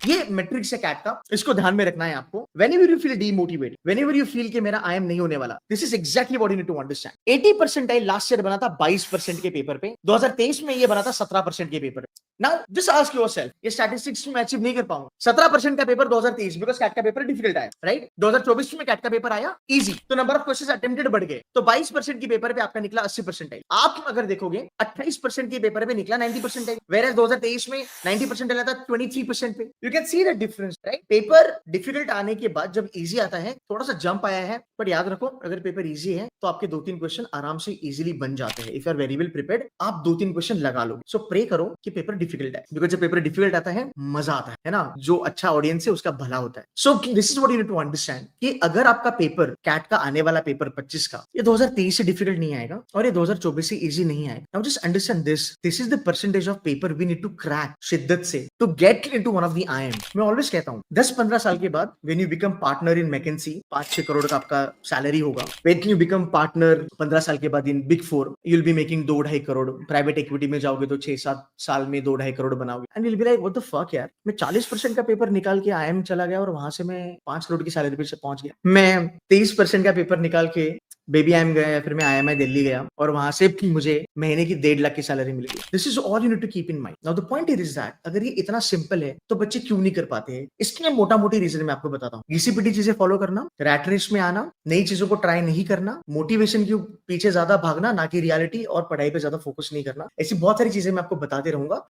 ये मैट्रिक्स है कैट का, इसको ध्यान में रखना है आपको। Whenever you feel demotivated, whenever you feel कि मेरा IIM नहीं होने वाला, this is exactly what you need to understand. 80 percentile last year बना था 22% के पेपर पे, 2023 में ये बना था 17% के पेपर पे। नाउ जस्ट आस्क योरसेल्फ, ये स्टैटिस्टिक्स में अचीव नहीं कर पाऊंगा 17% का पेपर 2023, बिकॉज कैट का पेपर डिफिकल्ट आया, राइट? 2024 में कैट का पेपर आया इजी, तो नंबर ऑफ क्वेश्चंस अटेम्प्टेड बढ़ गए, तो 22% की पेपर पे आपका निकला 80%। आप अगर देखोगे 28% के पेपर पे निकला 90%, वेयर 2023 में 90% आया था 23% पे। You can see the difference, right? Paper difficult आने के बाद जब इजी आता है, थोड़ा सा जंप आया है, बट याद रखो अगर पेपर इजी है तो आपके 2-3 क्वेश्चन आराम से इजीली बन जाते हैं। If you are very well prepared, आप 2-3 क्वेश्चन लगा लोगे। सो प्रे करो कि पेपर डिफिकल्ट है, बिकॉज जब पेपर डिफिकल्ट आता है मजा आता है ना, जो अच्छा ऑडियंस है उसका भला होता है। So this is what you need to understand कि अगर आपका पेपर कैट का आने वाला पेपर 25 का, ये 2023 से डिफिकल्ट नहीं आएगा और ये 2024 से इजी नहीं आएगा। Now just understand this is the percentage of paper we need to crack शिद्दत से to get into one of the IIM। मैं ऑलवेज कहता हूं 10-15 साल के बाद when you become partner in McKinsey, 5-6 crore का आपका सैलरी होगा। व्हेन यू बिकम पार्टनर 15 साल के बाद in big 4, you will be making 2-2.5 करोड़। प्राइवेट इक्विटी में जाओगे तो 6-7 साल में 2-2.5 करोड़ बनाओगे, and will be like what the fuck यार, मैं 40% का पेपर निकाल के IIM चला गया और वहां से मैं 5 करोड़ की सैलरी पे पहुंच गया। मैं 23% का पेपर निकाल के बेबी IIM गया, फिर मैं IIMI दिल्ली गया और वहां से मुझे महीने की 1.5 लाख की सैलरी मिल गई। This is all you need to keep in mind. Now the point is that अगर ये इतना सिंपल है तो बच्चे क्यों नहीं कर पाते हैं? इसके मोटा मोटी रीजन मैं आपको बताता हूँ। घिसी-पिटी चीजें फॉलो करना, रैट रेस में आना, नई चीजों को ट्राई नहीं करना, मोटिवेशन के पीछे ज्यादा भागना, ना कि रियलिटी, और पढ़ाई पे ज्यादा फोकस नहीं करना। ऐसी बहुत सारी चीजें मैं आपको बताते रहूंगा।